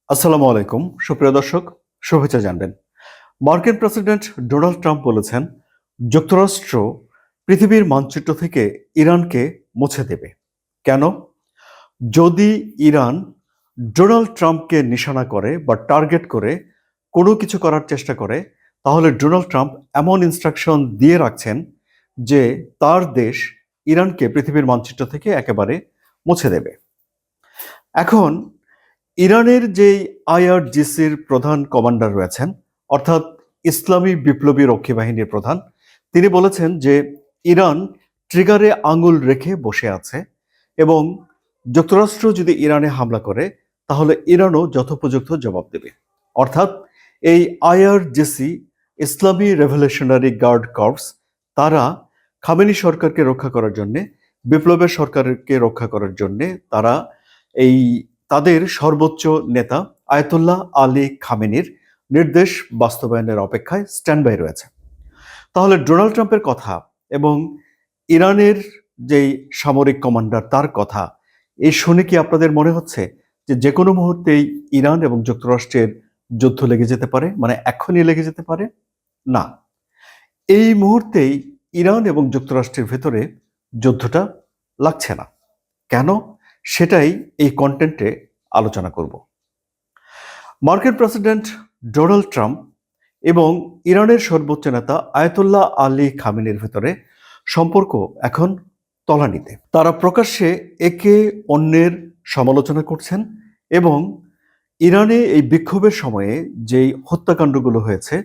আসসালামু আলাইকুম সুপ্রিয় দর্শক, শুভেচ্ছা জানবেন। মার্কিন প্রেসিডেন্ট ডোনাল্ড ট্রাম্প বলেছেন যুক্তরাষ্ট্র পৃথিবীর মানচিত্র থেকে ইরানকে মুছে দেবে। কেন? যদি ইরান ডোনাল্ড ট্রাম্পকে নিশানা করে বা টার্গেট করে কোনো কিছু করার চেষ্টা করে, তাহলে ডোনাল্ড ট্রাম্প এমন ইনস্ট্রাকশন দিয়ে রাখছেন যে তার দেশ ইরানকে পৃথিবীর মানচিত্র থেকে একেবারে মুছে দেবে। এখন ইরানের যেই আইআরজিসির প্রধান কমান্ডার রয়েছেন, অর্থাৎ ইসলামী বিপ্লবী রক্ষী বাহিনীর প্রধান, তিনি বলেছেন যে ইরান ট্রিগারে আঙুল রেখে বসে আছে এবং যুক্তরাষ্ট্র যদি ইরানে হামলা করে তাহলে ইরানও যথোপযুক্ত জবাব দেবে। অর্থাৎ এই আইআরজিসি, ইসলামী রেভলিউশনারি গার্ড কর্পস, তারা খামেনি সরকারকে রক্ষা করার জন্যে, বিপ্লবের সরকারকে রক্ষা করার জন্যে তারা এই তাদের সর্বোচ্চ নেতা আয়াতুল্লাহ আলী খামেনির নির্দেশ বাস্তবায়নের অপেক্ষায় স্ট্যান্ড বাই রয়েছে। তাহলে ডোনাল্ড ট্রাম্পের কথা এবং ইরানের যেই সামরিক কমান্ডার তার কথা, এই শুনে কি আপনাদের মনে হচ্ছে যে যে কোনো মুহূর্তেই ইরান এবং যুক্তরাষ্ট্রের যুদ্ধ লেগে যেতে পারে, মানে এখনই লেগে যেতে পারে? না, এই মুহূর্তেই ইরান এবং যুক্তরাষ্ট্রের ভেতরে যুদ্ধটা লাগছে না। কেন? সেটাই এই কন্টেন্টে আলোচনা করব। মার্কিন প্রেসিডেন্ট ডোনাল্ড ট্রাম্প এবং ইরানের সর্বোচ্চ নেতা আয়াতুল্লাহ আলী খামেনির ভেতরে সম্পর্ক এখন তলানিতে। তারা প্রকাশ্যে একে অন্যের সমালোচনা করছেন এবং ইরানে এই বিক্ষোভের সময়ে যেই হত্যাকাণ্ডগুলো হয়েছে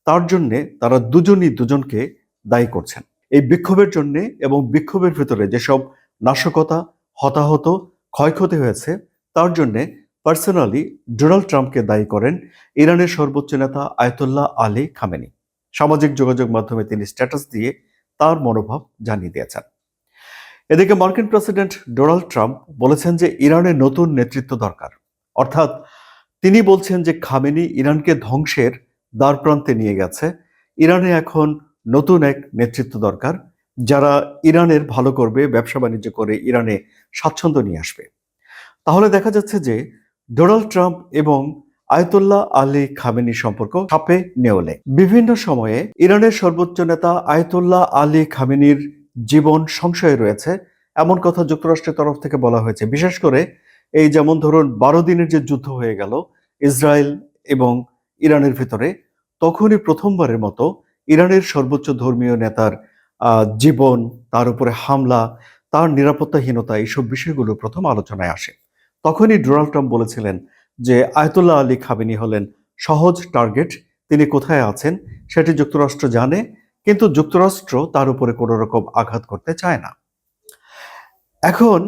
তার জন্যে তারা দুজনই দুজনকে দায়ী করছেন। এই বিক্ষোভের জন্যে এবং বিক্ষোভের ভেতরে যেসব নাশকতা, হতাহত, ক্ষয়ক্ষতি হয়েছে তার জন্যে পার্সোনালি ডোনাল্ড ট্রাম্পকে দায়ী করেন ইরানের সর্বোচ্চ নেতা আয়াতুল্লাহ আলী খামেনি। সামাজিক যোগাযোগ মাধ্যমে তিনি স্ট্যাটাস দিয়ে তার মনোভাব জানিয়ে দিয়েছেন। এদিকে মার্কিন প্রেসিডেন্ট ডোনাল্ড ট্রাম্প বলেছেন যে ইরানের নতুন নেতৃত্ব দরকার। অর্থাৎ তিনি বলছেন যে খামেনি ইরানকে ধ্বংসের দ্বারপ্রান্তে নিয়ে গেছে। ইরানে এখন নতুন এক নেতৃত্ব দরকার, যারা ইরানের ভালো করবে, ব্যবসা বাণিজ্য করে ইরানে স্বাচ্ছন্দ্য নিয়ে আসবে। তাহলে দেখা যাচ্ছে যে ডোনাল্ড ট্রাম্প এবং আয়াতুল্লাহ আলী খামেনি সম্পর্ক সাপে নেউলে। বিভিন্ন সময়ে ইরানের সর্বোচ্চ নেতা আয়াতুল্লাহ আলী খামেনির জীবন সংশয়ে রয়েছে এমন কথা যুক্তরাষ্ট্রের তরফ থেকে বলা হয়েছে। বিশেষ করে এই যেমন ধরুন 12 দিনের যে যুদ্ধ হয়ে গেল ইসরায়েল এবং ইরানের ভিতরে, তখনই প্রথমবারের মতো ইরানের সর্বোচ্চ ধর্মীয় নেতার জীবন, তার উপরে হামলা, তার নিরাপত্তাহীনতা, এইসব বিষয়গুলো প্রথম আলোচনায় আসে। তখনই ডোনাল্ড ট্রাম্প বলেছিলেন যে আয়াতুল্লাহ আলী খামেনি হলেন সহজ টার্গেট, তিনি কোথায় আছেন সেটি যুক্তরাষ্ট্র জানে, কিন্তু যুক্তরাষ্ট্র তার উপরে কোনো রকম আঘাত করতে চায় না। এখন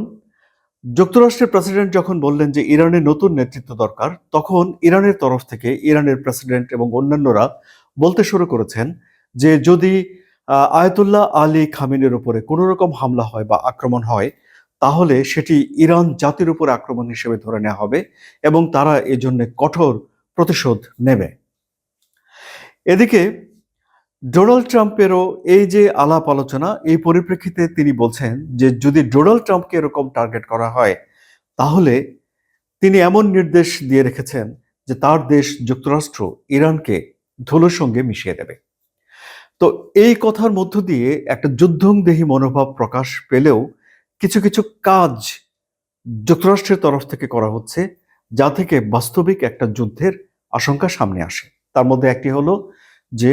যুক্তরাষ্ট্রের প্রেসিডেন্ট যখন বললেন যে ইরানের নতুন নেতৃত্ব দরকার, তখন ইরানের তরফ থেকে ইরানের প্রেসিডেন্ট এবং অন্যান্যরা বলতে শুরু করেছেন যে যদি আয়াতুল্লাহ আলী খামেনির উপরে কোনো রকম হামলা হয় বা আক্রমণ হয়, তাহলে সেটি ইরান জাতির উপর আক্রমণ হিসেবে ধরে নেওয়া হবে এবং তারা এজন্য কঠোর প্রতিশোধ নেবে। এদিকে ডোনাল্ড ট্রাম্পেরও এই যে আলাপ আলোচনা, এই পরিপ্রেক্ষিতে তিনি বলছেন যে যদি ডোনাল্ড ট্রাম্পকে এরকম টার্গেট করা হয়, তাহলে তিনি এমন নির্দেশ দিয়ে রেখেছেন যে তার দেশ যুক্তরাষ্ট্র ইরানকে ধুলোর সঙ্গে মিশিয়ে দেবে। তো এই কথার মধ্য দিয়ে একটা যুদ্ধংদেহী মনোভাব প্রকাশ পেলেও কিছু কিছু কাজ যুক্তরাষ্ট্রের তরফ থেকে করা হচ্ছে, যা থেকে বাস্তবিক একটা যুদ্ধের আশঙ্কা সামনে আসে। তার মধ্যে একটি হলো যে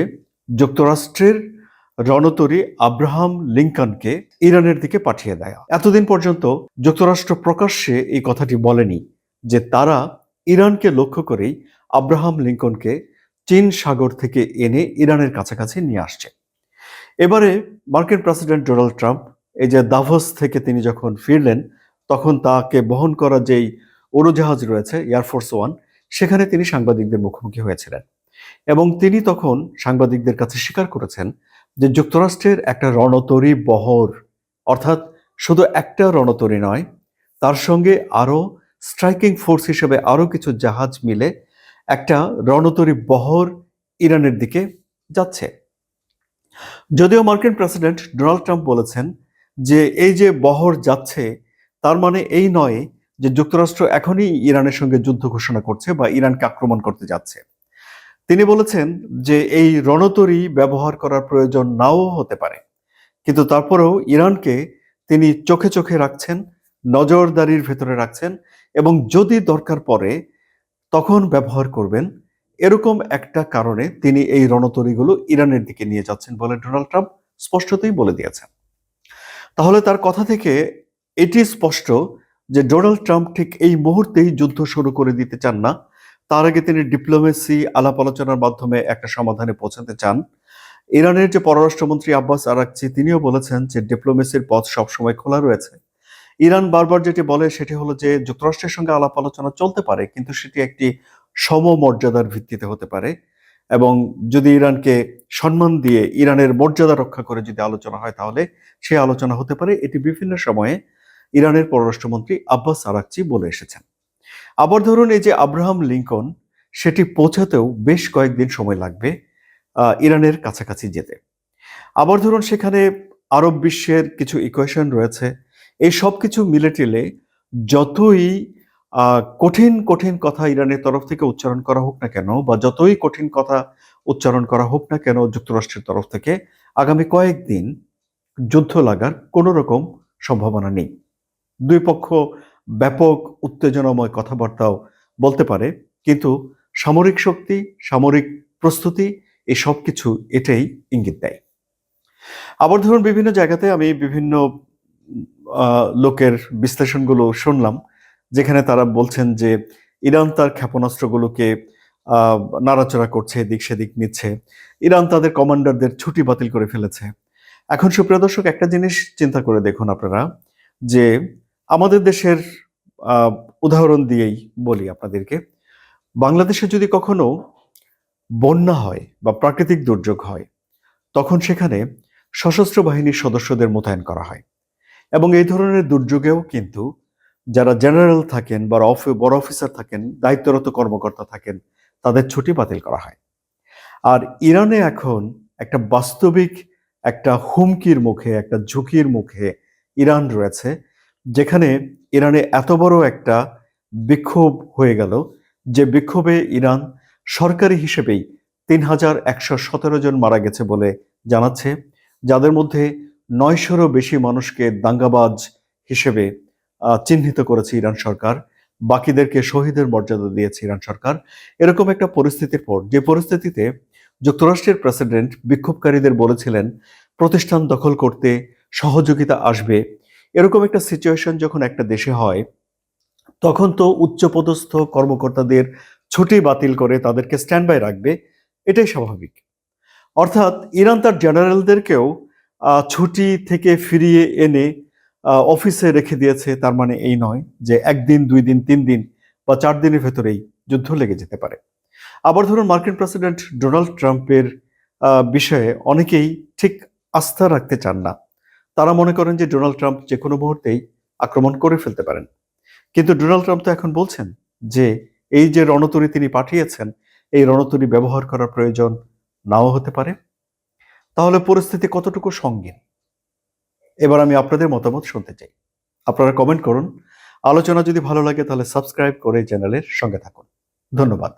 যুক্তরাষ্ট্রের রণতরী আব্রাহাম লিঙ্কনকে ইরানের দিকে পাঠিয়ে দেয়। এতদিন পর্যন্ত যুক্তরাষ্ট্র প্রকাশ্যে এই কথাটি বলেনি যে তারা ইরানকে লক্ষ্য করেই আব্রাহাম লিঙ্কনকে চীন সাগর থেকে এনে ইরানের কাছাকাছি নিয়ে আসছে। এবারে মার্কিন প্রেসিডেন্ট ডোনাল্ড ট্রাম্প এই যে দাভোস থেকে তিনি যখন ফিরলেন, তখন তাকে বহন করা যেই উড়োজাহাজ রয়েছে এয়ারফোর্স ওয়ান, সেখানে তিনি সাংবাদিকদের মুখোমুখি হয়েছিলেন এবং তিনি তখন সাংবাদিকদের কাছে স্বীকার করেছেন যে যুক্তরাষ্ট্রের একটা রণতরী বহর, অর্থাৎ শুধু একটা রণতরী নয়, তার সঙ্গে আরো স্ট্রাইকিং ফোর্স হিসেবে আরো কিছু জাহাজ মিলে একটা রণতরী বহর ইরানের দিকে যাচ্ছে। যদিও মার্কিন প্রেসিডেন্ট ডোনাল্ড ট্রাম্প বলেছেন যে এই যে বহর যাচ্ছে, তার মানে এই নয় যে যুক্তরাষ্ট্র এখনই ইরানের সঙ্গে যুদ্ধ ঘোষণা করছে বা ইরানকে আক্রমণ করতে যাচ্ছে। তিনি বলেছেন যে এই রণতরী ব্যবহার করার প্রয়োজন নাও হতে পারে, কিন্তু তারপরেও ইরানকে তিনি চোখে চোখে রাখছেন, নজরদারির ভেতরে রাখছেন এবং যদি দরকার পড়ে তখন ব্যবহার করবেন। এরকম একটা কারণে তিনি এই রণতরীগুলো ইরানের দিকে নিয়ে যাচ্ছেন বলে ডোনাল্ড ট্রাম্প স্পষ্টতই বলে দিয়েছেন। তাহলে তার কথা থেকে এটি স্পষ্ট যে ডোনাল্ড ট্রাম্প ঠিক এই মুহূর্তেই যুদ্ধ শুরু করে দিতে চান না। তার আগে তিনি ডিপ্লোমেসি আলাপ আলোচনার মাধ্যমে একটা সমাধানে পৌঁছাতে চান। ইরানের যে পররাষ্ট্রমন্ত্রী আব্বাস আরাকচি তিনিও বলেছেন যে ডিপ্লোমেসির পথ সবসময় খোলা রয়েছে। ইরান বারবার যেটি বলে সেটি হলো যে যুক্তরাষ্ট্রের সঙ্গে আলাপ আলোচনা চলতে পারে, কিন্তু সেটি একটি সমমর্যাদার ভিত্তিতে হতে পারে এবং যদি ইরানকে সম্মান দিয়ে ইরানের মর্যাদা রক্ষা করে যদি আলোচনা হয় তাহলে সেই আলোচনা হতে পারে। এটি বিভিন্ন সময়ে ইরানের পররাষ্ট্রমন্ত্রী আব্বাস আরাকচি বলে এসেছেন। আবার ধরুন এই যে আব্রাহাম লিঙ্কন, সেটি পৌঁছাতেও বেশ কয়েকদিন সময় লাগবে ইরানের কাছাকাছি যেতে। আবার ধরুন সেখানে আরব বিশ্বের কিছু ইকুয়েশন রয়েছে। এই সব কিছু মিলে টিলে যতই কঠিন কঠিন কথা ইরানের তরফ থেকে উচ্চারণ করা হোক না কেন বা যতই কঠিন কথা উচ্চারণ করা হোক না কেন যুক্তরাষ্ট্রের তরফ থেকে, আগামী কয়েকদিন যুদ্ধ লাগার কোনো রকম সম্ভাবনা নেই। দুই পক্ষ ব্যাপক উত্তেজনাময় কথাবার্তাও বলতে পারে, কিন্তু সামরিক শক্তি, সামরিক প্রস্তুতি এই সব কিছু এটাই ইঙ্গিত দেয়। আবার ধরুন বিভিন্ন জায়গাতে আমি বিভিন্ন লোকের বিশ্লেষণগুলো শুনলাম, যেখানে তারা বলছেন যে ইরান তার ক্ষেপণাস্ত্রগুলোকে নাড়াচড়া করছে, এদিক সেদিক নিচ্ছে, ইরান তাদের কমান্ডারদের ছুটি বাতিল করে ফেলেছে। এখন সুপ্রিয় দর্শক, একটা জিনিস চিন্তা করে দেখুন আপনারা, যে আমাদের দেশের উদাহরণ দিয়েই বলি আপনাদেরকে, বাংলাদেশে যদি কখনো বন্যা হয় বা প্রাকৃতিক দুর্যোগ হয়, তখন সেখানে সশস্ত্র বাহিনীর সদস্যদের মোতায়েন করা হয় এবং এই ধরনের দুর্যোগেও কিন্তু যারা জেনারেল থাকেন বা বড় অফিসার থাকেন, দায়িত্বরত কর্মকর্তা থাকেন, তাদের ছুটি বাতিল করা হয়। আর ইরানে এখন একটা বাস্তবিক একটা হুমকির মুখে, একটা ঝুঁকির মুখে ইরান রয়েছে, যেখানে ইরানে এত বড় একটা বিক্ষোভ হয়ে গেল যে বিক্ষোভে ইরান সরকারি হিসেবেই ৩,১১৭ জন মারা গেছে বলে জানাচ্ছে, যাদের মধ্যে ৯০০রও বেশি মানুষকে দাঙ্গাবাজ হিসেবে চিহ্নিত করেছে ইরান সরকার, বাকিদেরকে শহীদের মর্যাদা দিয়েছে ইরান সরকার। এরকম একটা পরিস্থিতির পর, যে পরিস্থিতিতে যুক্তরাষ্ট্রের প্রেসিডেন্ট বিক্ষোভকারীদের বলেছিলেন প্রতিষ্ঠান দখল করতে সহযোগিতা আসবে, এরকম একটা সিচুয়েশন যখন একটা দেশে হয়, তখন তো উচ্চপদস্থ কর্মকর্তাদের ছুটি বাতিল করে তাদেরকে স্ট্যান্ড বাই রাখবে, এটাই স্বাভাবিক। অর্থাৎ ইরান তার জেনারেলদেরকেও ছুটি থেকে ফিরিয়ে এনে অফিসে রেখে দিয়েছে। তার মানে এই নয় যে একদিন, 2 দিন, 3 দিন বা 4 দিনের ভেতরেই যুদ্ধ লেগে যেতে পারে। আবার ধরুন মার্কিন প্রেসিডেন্ট ডোনাল্ড ট্রাম্পের বিষয়ে অনেকেই ঠিক আস্থা রাখতে চান না। তারা মনে করেন যে ডোনাল্ড ট্রাম্প যে কোনো মুহূর্তেই আক্রমণ করে ফেলতে পারেন। কিন্তু ডোনাল্ড ট্রাম্প তো এখন বলছেন যে এই যে রণতরী তিনি পাঠিয়েছেন, এই রণতরী ব্যবহার করার প্রয়োজন নাও হতে পারে। তাহলে পরিস্থিতি কতটুকু সঙ্গীন? এবার আমি আপনাদের মতামত শুনতে চাই। আপনারা কমেন্ট করুন। আলোচনা যদি ভালো লাগে তাহলে সাবস্ক্রাইব করে চ্যানেলের সঙ্গে থাকুন। ধন্যবাদ।